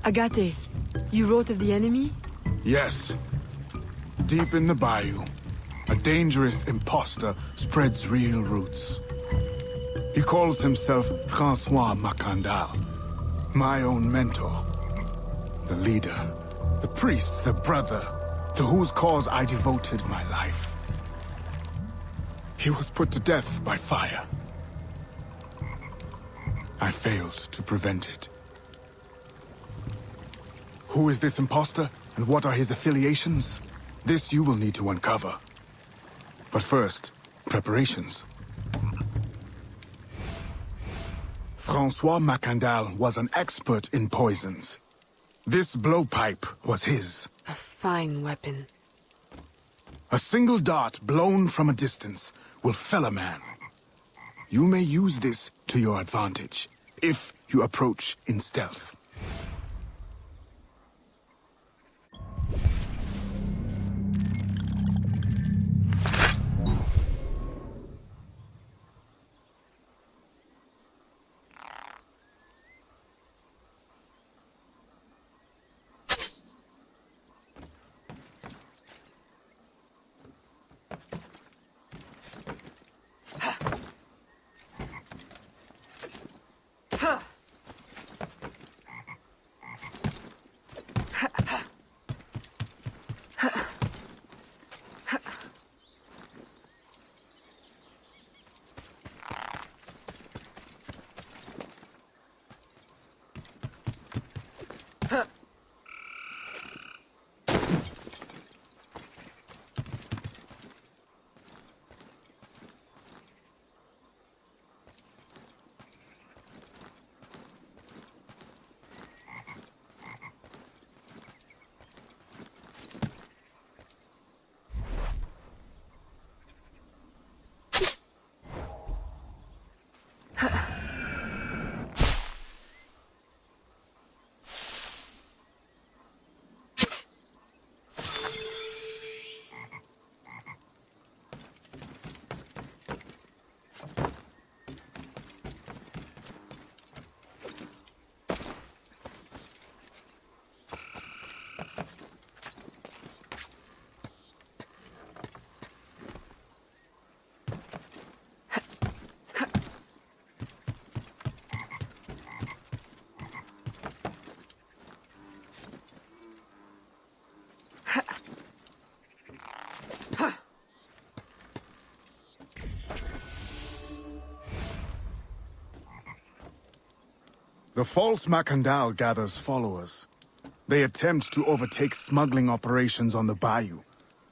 Agate, you wrote of the enemy? Yes. Deep in the bayou, a dangerous imposter spreads real roots. He calls himself François Macandal, my own mentor. The leader, the priest, the brother, to whose cause I devoted my life. He was put to death by fire. I failed to prevent it. Who is this imposter, and what are his affiliations? This you will need to uncover. But first, preparations. François Macandal was an expert in poisons. This blowpipe was his. A fine weapon. A single dart blown from a distance will fell a man. You may use this to your advantage, if you approach in stealth. The false Macandal gathers followers. They attempt to overtake smuggling operations on the bayou.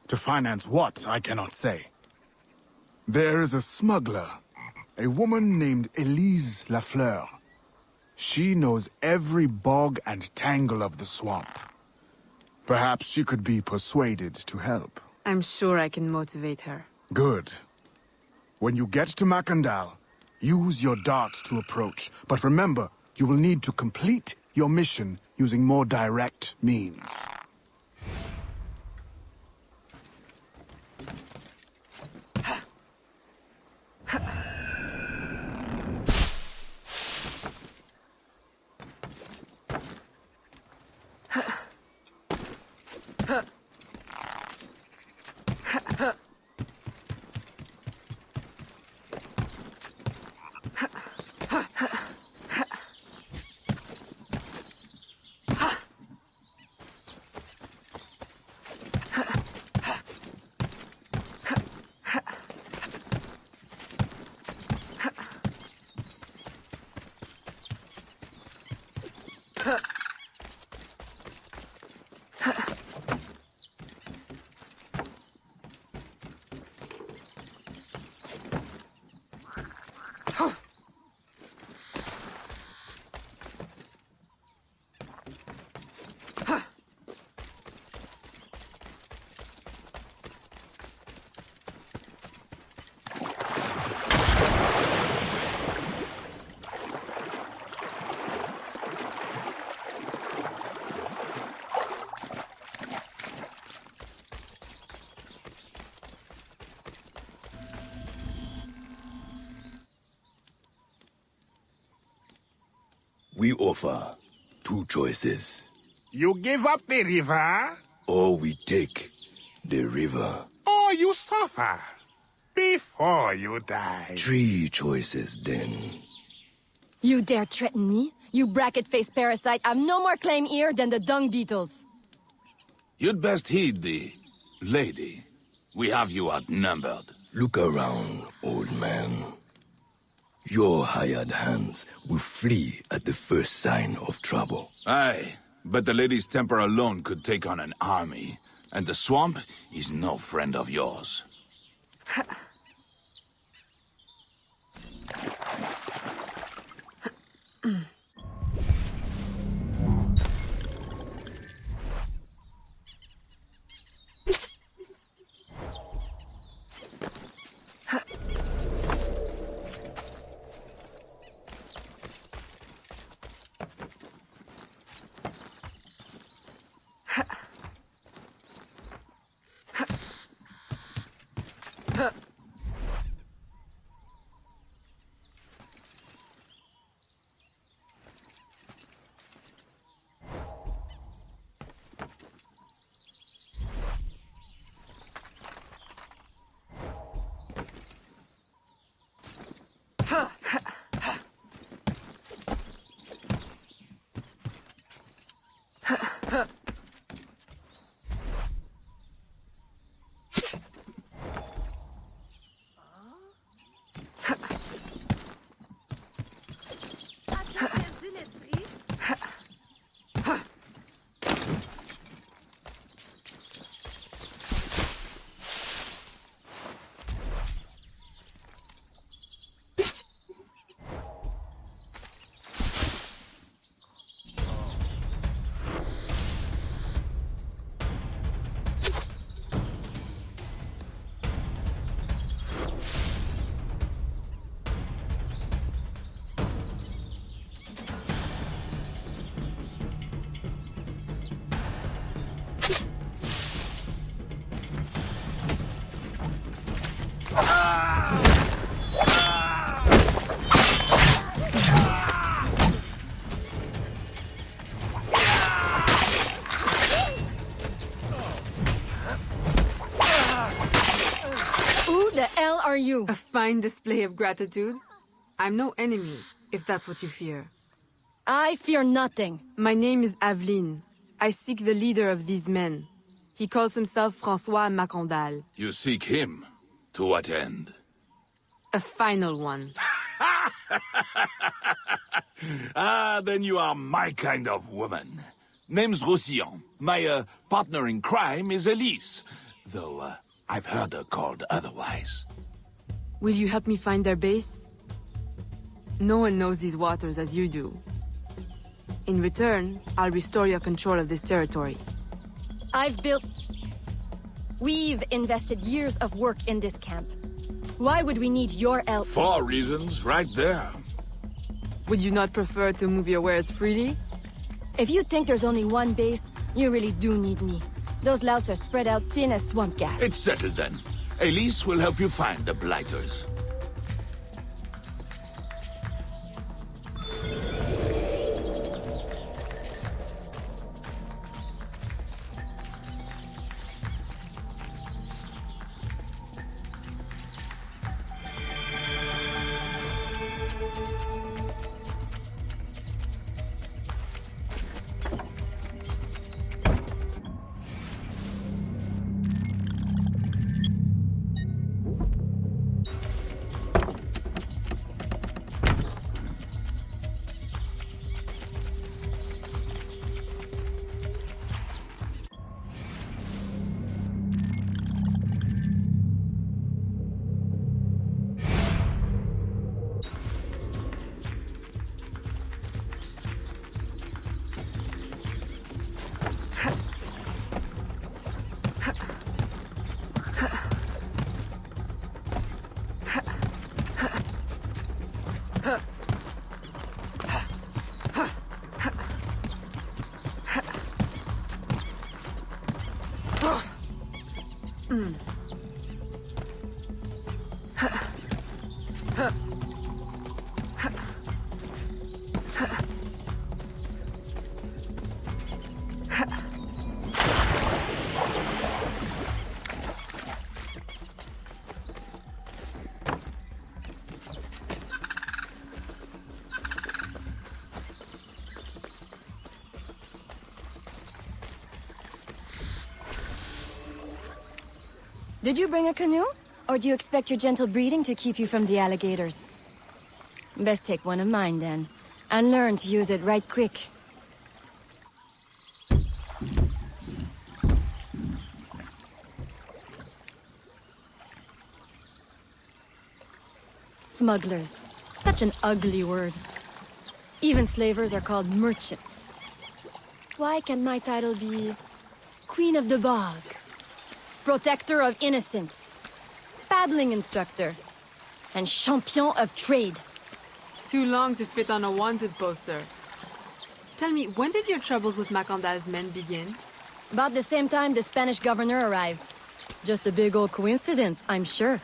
To finance what, I cannot say. There is a smuggler, a woman named Elise Lafleur. She knows every bog and tangle of the swamp. Perhaps she could be persuaded to help. I'm sure I can motivate her. Good. When you get to Macandal, use your darts to approach. But remember, you will need to complete your mission using more direct means. We offer two choices. You give up the river, Or we take the river. or you suffer before you die. Three choices then. You dare threaten me? You bracket-faced parasite, I've no more claim here than the dung beetles. You'd best heed the lady. We have you outnumbered. Look around, old man. Your hired hands will flee at the first sign of trouble. Aye, but the lady's temper alone could take on an army. And the swamp is no friend of yours. Who the hell are you? A fine display of gratitude. I'm no enemy, if that's what you fear. I fear nothing. My name is Aveline. I seek the leader of these men. He calls himself François Macandal. You seek him. To what end? A final one. Ah, then you are my kind of woman. Name's Roussillon. My partner in crime is Elise. Though, I've heard her called otherwise. Will you help me find their base? No one knows these waters as you do. In return, I'll restore your control of this territory. We've invested years of work in this camp. Why would we need your help? 4 reasons, right there. Would you not prefer to move your wares freely? If you think there's only one base, you really do need me. Those louts are spread out thin as swamp gas. It's settled then. Elise will help you find the blighters. Did you bring a canoe? Or do you expect your gentle breeding to keep you from the alligators? Best take one of mine, then. And learn to use it right quick. Smugglers. Such an ugly word. Even slavers are called merchants. Why can't my title be... Queen of the Bog? Protector of Innocence? Paddling instructor? And champion of trade? Too long to fit on a wanted poster. Tell me, when did your troubles with Macandal's men begin? About the same time the Spanish governor arrived. Just a big old coincidence, I'm sure.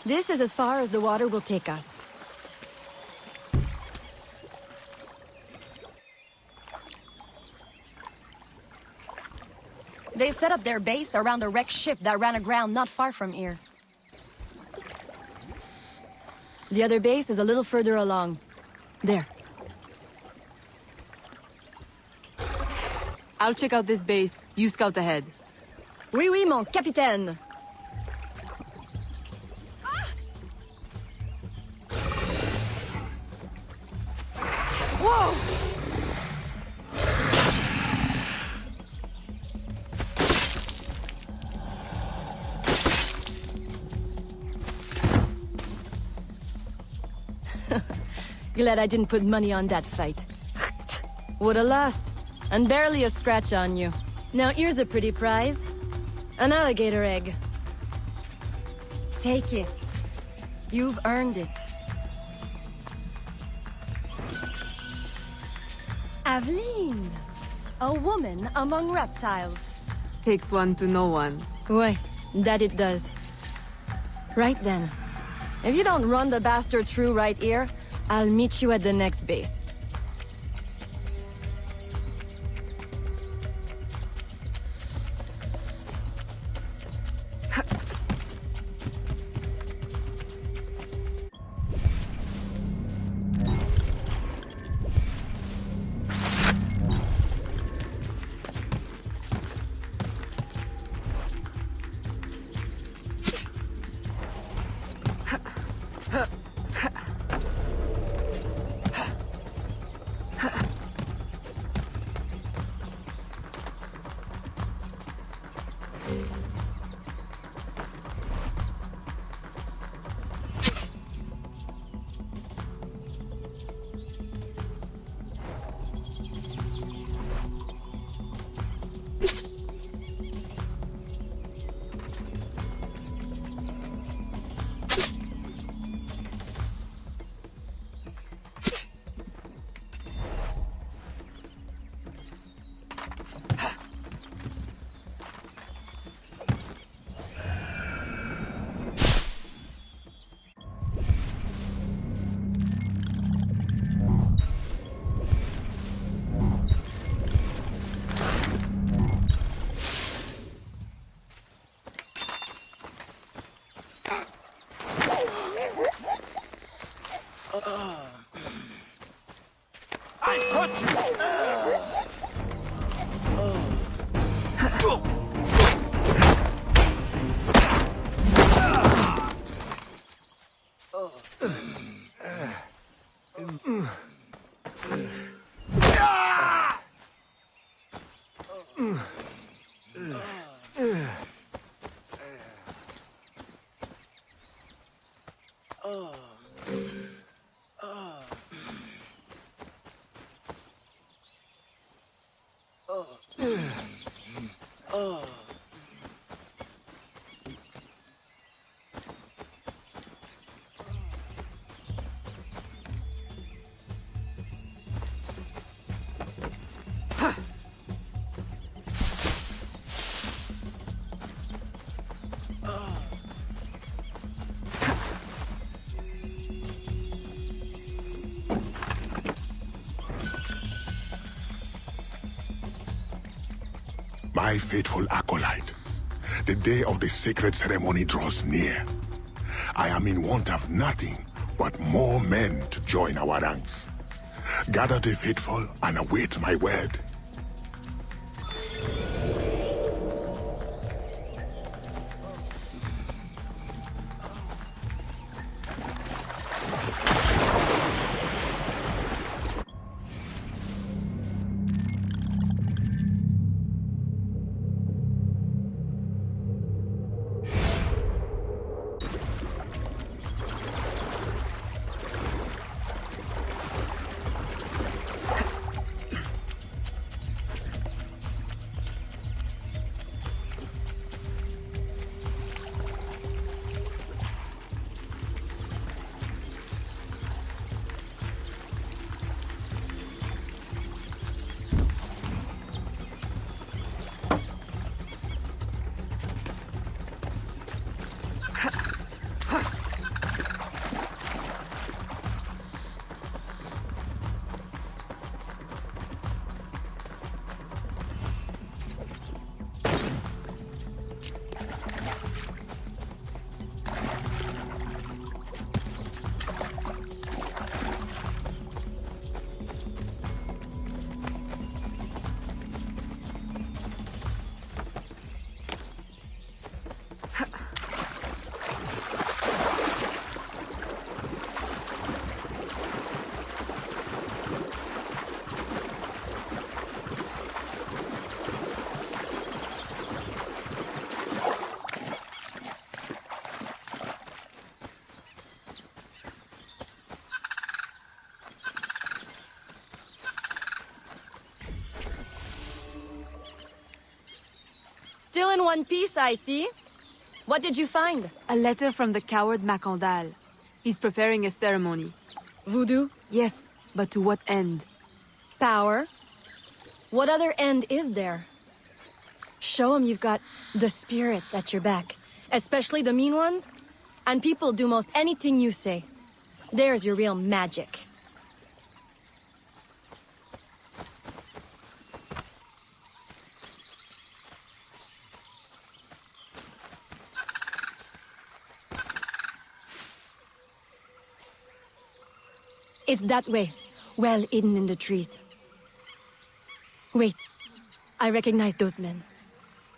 This is as far as the water will take us. They set up their base around a wrecked ship that ran aground not far from here. The other base is a little further along. There. I'll check out this base. You scout ahead. Oui, oui, mon capitaine. Whoa! Glad I didn't put money on that fight. Woulda lost. And barely a scratch on you. Now here's a pretty prize. An alligator egg. Take it. You've earned it. Aveline. A woman among reptiles. Takes one to know one. Why, that it does. Right then. If you don't run the bastard through right here, I'll meet you at the next base. My faithful acolyte, the day of the sacred ceremony draws near. I am in want of nothing but more men to join our ranks. Gather the faithful and await my word. Still in one piece, I see. What did you find? A letter from the coward Macandal. He's preparing a ceremony. Voodoo? Yes, but to what end? Power? What other end is there? Show him you've got the spirits at your back, especially the mean ones, and people do most anything you say. There's your real magic. It's that way, well hidden in the trees. Wait, I recognize those men.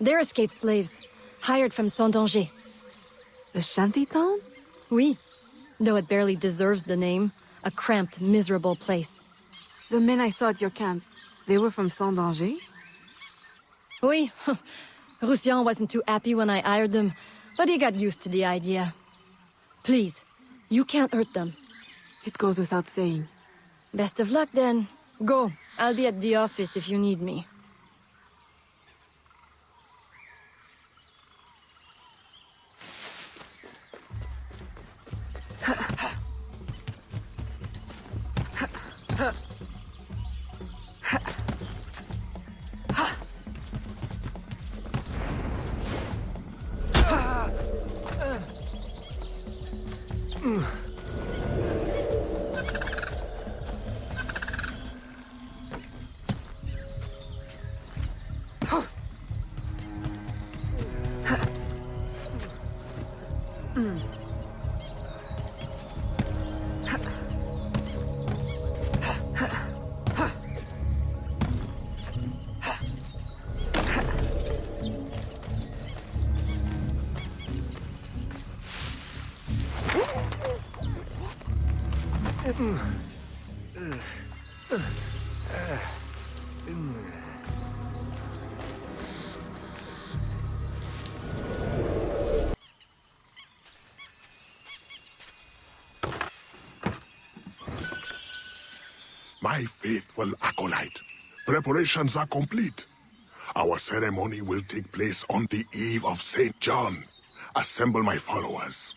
They're escaped slaves, hired from Saint-Danger. The shantytown? Oui, though it barely deserves the name. A cramped, miserable place. The men I saw at your camp, they were from Saint-Danger? Oui, Roussillon wasn't too happy when I hired them, but he got used to the idea. Please, you can't hurt them. It goes without saying. Best of luck then. Go, I'll be at the office if you need me. My faithful acolyte, preparations are complete. Our ceremony will take place on the eve of St. John. Assemble my followers.